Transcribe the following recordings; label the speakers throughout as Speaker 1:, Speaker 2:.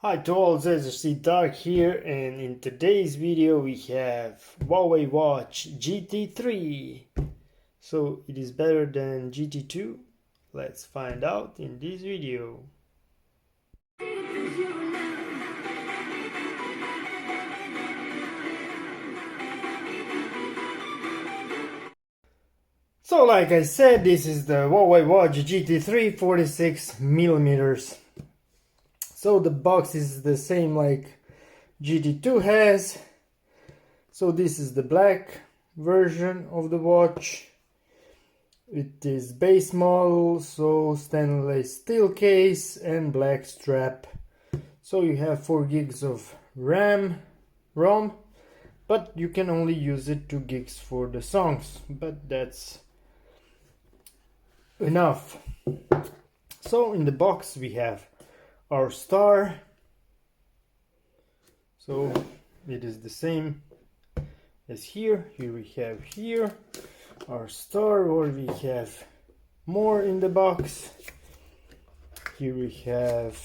Speaker 1: Hi to all, ZRC Dark here, and in today's video we have Huawei Watch GT3. So it is better than GT2? Let's find out in this video. So like I said, this is the Huawei Watch GT3 46 millimeters. So the box is the same like GT2 has. So this is the black version of the watch. It is base model, so stainless steel case and black strap. So you have 4 gigs of RAM, but you can only use it 2 gigs for the songs, but that's enough. So in the box we have our star. So it is the same as here. Here we have our star, or we have more in the box. Here we have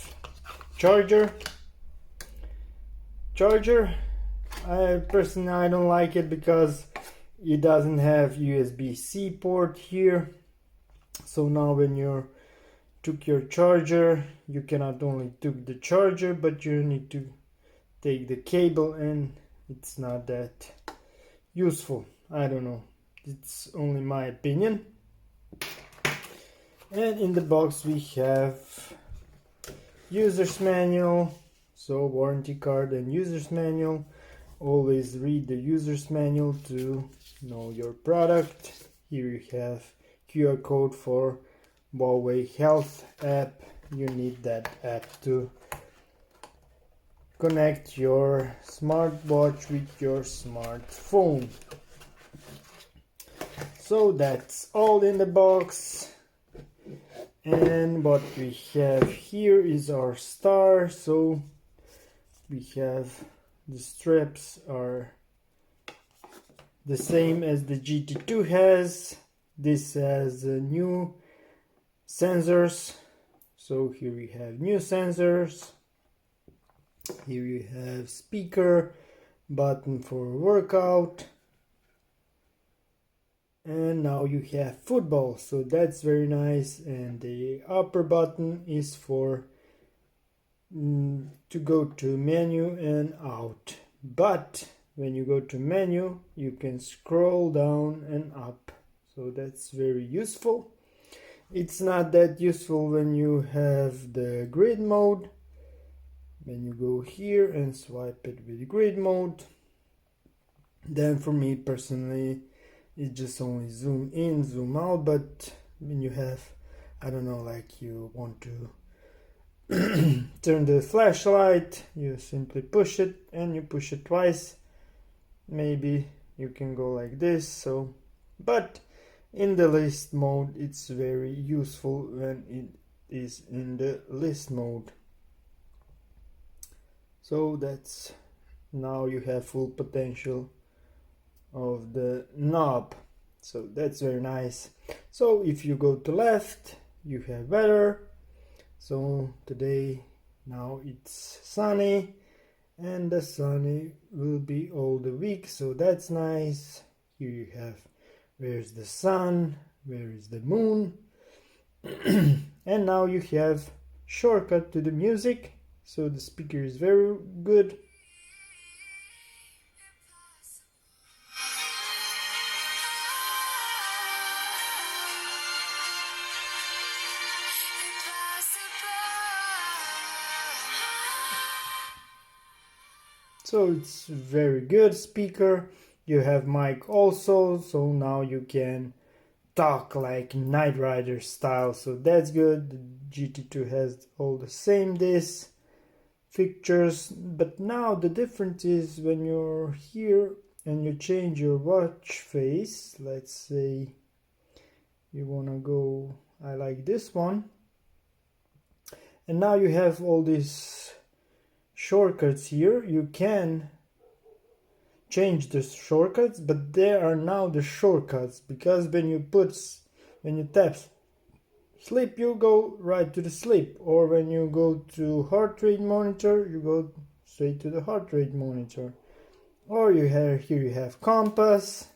Speaker 1: charger. I personally don't like it because it doesn't have USB-C port here. So now when you took your charger, you cannot only took the charger, but you need to take the cable, and it's not that useful. I don't know, it's only my opinion. And in the box we have user's manual, so warranty card and user's manual. Always read the user's manual to know your product. Here you have QR code for Huawei Health app. You need that app to connect your smartwatch with your smartphone. So that's all in the box. And what we have here is our star. So we have the straps are the same as the GT2 has. This has new sensors. So here we have new sensors. Here you have speaker, button for workout, and now you have football, so that's very nice. And the upper button is for to go to menu and out, but when you go to menu you can scroll down and up, so that's very useful. It's not that useful when you have the grid mode. When you go here and swipe it with grid mode, then for me personally it just only zoom in, zoom out. But when you have, I don't know, like you want to turn the flashlight, you simply push it, and you push it twice. Maybe you can go like this. So but in the list mode it's very useful when it is in the list mode. So that's, now you have full potential of the knob, so that's very nice. So if you go to left you have weather. So today, now it's sunny, and the sunny will be all the week, so that's nice. Here you have where's the sun, where is the moon. And now you have shortcut to the music. So the speaker is very good. So it's very good speaker. You have mic also, so now you can talk like Knight Rider style, so that's good. The GT2 has all the same this features, but now the difference is when you're here and you change your watch face. Let's say you want to go, I like this one, and now you have all these shortcuts here. You can change the shortcuts, but there are now the shortcuts, because when you tap sleep, you go right to the sleep, or when you go to heart rate monitor, you go straight to the heart rate monitor. Or you have here, you have compass.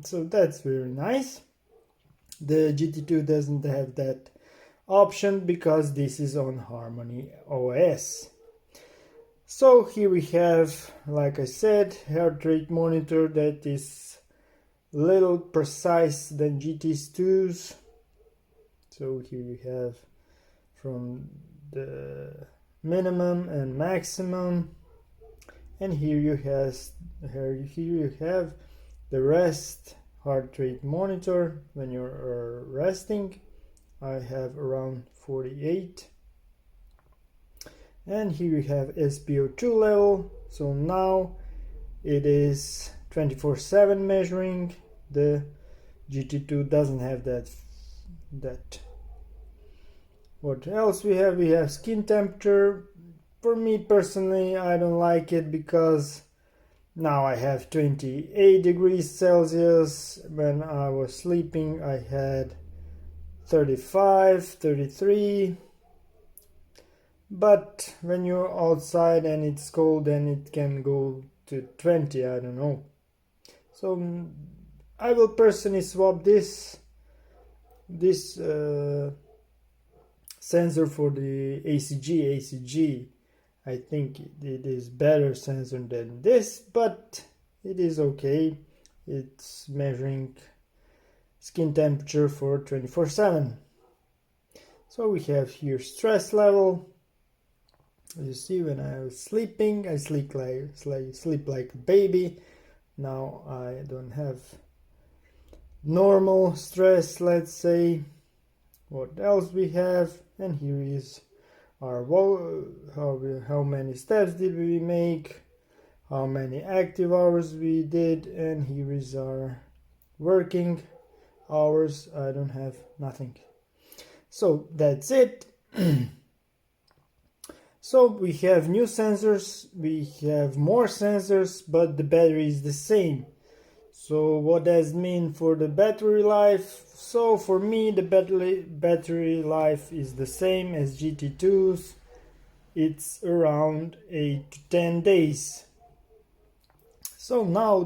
Speaker 1: So that's very nice. The GT2 doesn't have that option because this is on harmonyOS. So here we have, like I said, heart rate monitor that is little precise than GT2's. So here you have from the minimum and maximum, and here you have the rest heart rate monitor when you're resting. I have around 48, and here you have SpO2 level. So now it is 24/7 measuring. The GT2 doesn't have that. What else we have? We have skin temperature. For me personally, I don't like it because now I have 28 degrees Celsius. When I was sleeping, I had 35, 33. But when you're outside and it's cold, then it can go to 20, I don't know. So I will personally swap this sensor for the ACG. I think it is better sensor than this, but it is okay. It's measuring skin temperature for 24/7. So we have here stress level. As you see, when I was sleeping, I sleep like a baby. Now I don't have normal stress, let's say. What else we have? And here is our how many steps did we make, how many active hours we did, and here is our working hours. I don't have nothing. So that's it. So we have new sensors, we have more sensors, but the battery is the same. So what does it mean for the battery life? So for me, the battery life is the same as GT2's. It's around 8 to 10 days. So now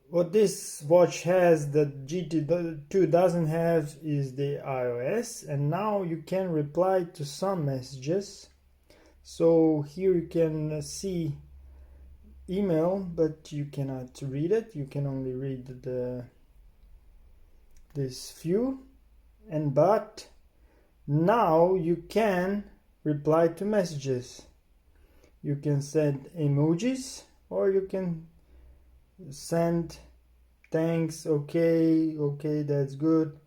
Speaker 1: what this watch has that GT2 doesn't have is the iOS, and now you can reply to some messages. So here you can see email, but you cannot read it. You can only read this few, but now you can reply to messages. You can send emojis, or you can send thanks, okay, that's good,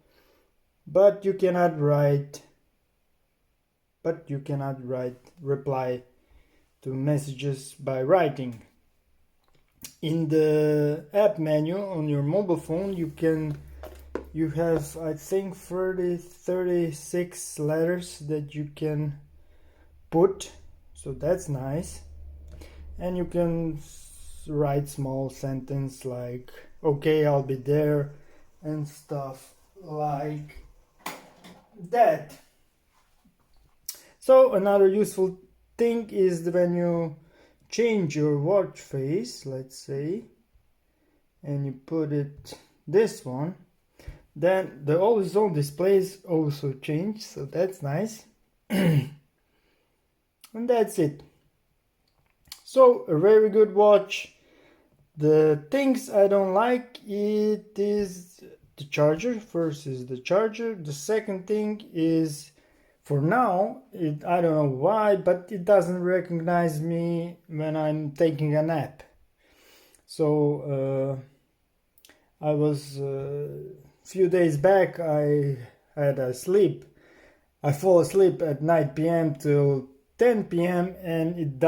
Speaker 1: but you cannot reply to messages by writing. In the app menu on your mobile phone, you have, I think, 36 letters that you can put, so that's nice. And you can write small sentence like okay, I'll be there, and stuff like that. So another useful thing is when you change your watch face, let's say, and you put it this one, then the always on displays also change, so that's nice. And that's it. So a very good watch. The things I don't like, it is the charger. First is the charger. The second thing is, for now, I don't know why, but it doesn't recognize me when I'm taking a nap. So I was few days back, I had a sleep. I fall asleep at 9 p.m. till 10 p.m. and it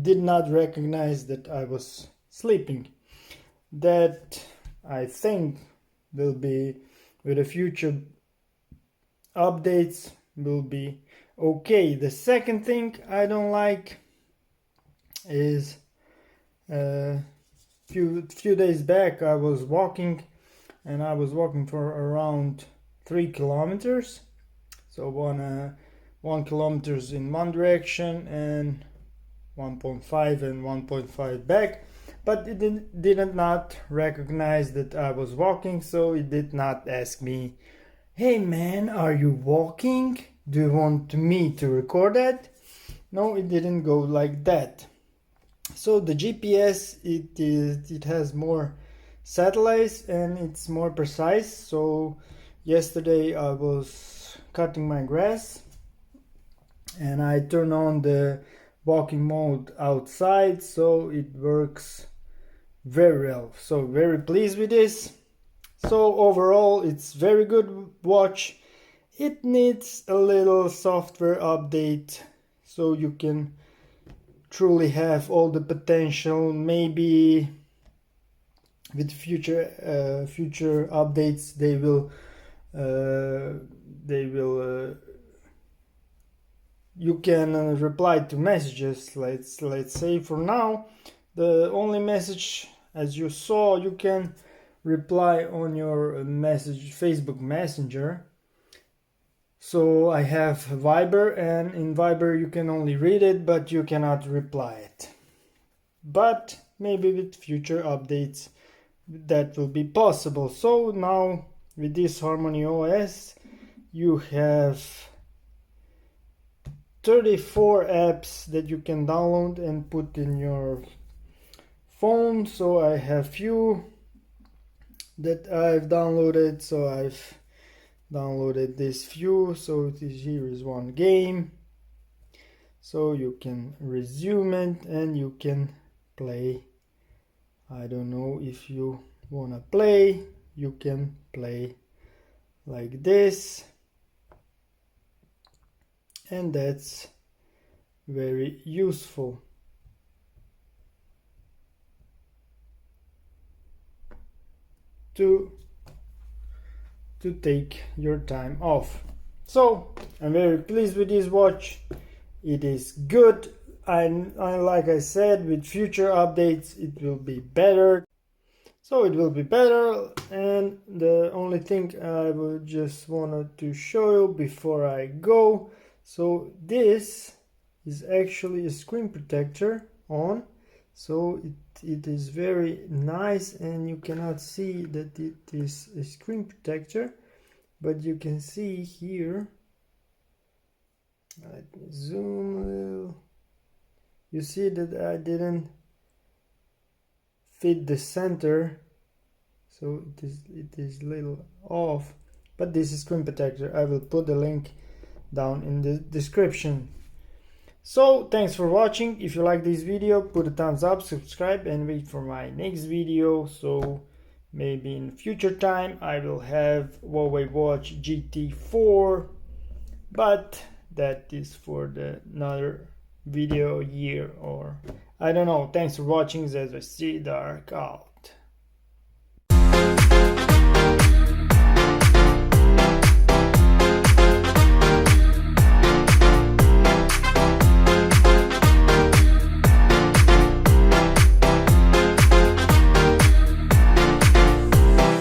Speaker 1: did not recognize that I was sleeping. That, I think, will be, with the future updates, will be okay. The second thing I don't like is few days back I was walking, and I was walking for around 3 kilometers. So 1 kilometers in one direction and 1.5 and 1.5 back, but it did not recognize that I was walking, so it did not ask me, hey man, are you walking? Do you want me to record that? No, it didn't go like that. So the GPS, it has more satellites and it's more precise. So yesterday I was cutting my grass and I turn on the walking mode outside, so it works very well. So very pleased with this. So overall it's very good watch. It needs a little software update so you can truly have all the potential. Maybe with future updates they will you can reply to messages. Let's say for now the only message, as you saw, you can reply on your message Facebook Messenger. So I have Viber, and in Viber you can only read it, but you cannot reply it. But maybe with future updates that will be possible. So now with this harmonyOS you have 34 apps that you can download and put in your phone. So I have few that I've downloaded. So I've downloaded this few. So here is one game, so you can resume it and you can play. I don't know if you wanna play, you can play like this, and that's very useful. To take your time off. So I'm very pleased with this watch. It is good, and like I said, with future updates it will be better. So it will be better, and the only thing I would just wanted to show you before I go, so this is actually a screen protector on. So it is very nice, and you cannot see that it is a screen protector, but you can see here. Let me zoom a little. You see that I didn't fit the center, so it is little off, but this is screen protector. I will put the link down in the description. So thanks for watching. If you like this video, put a thumbs up, subscribe, and wait for my next video. So maybe in future time I will have Huawei Watch GT4, but that is for the another video year, or I don't know. Thanks for watching. As I see dark out.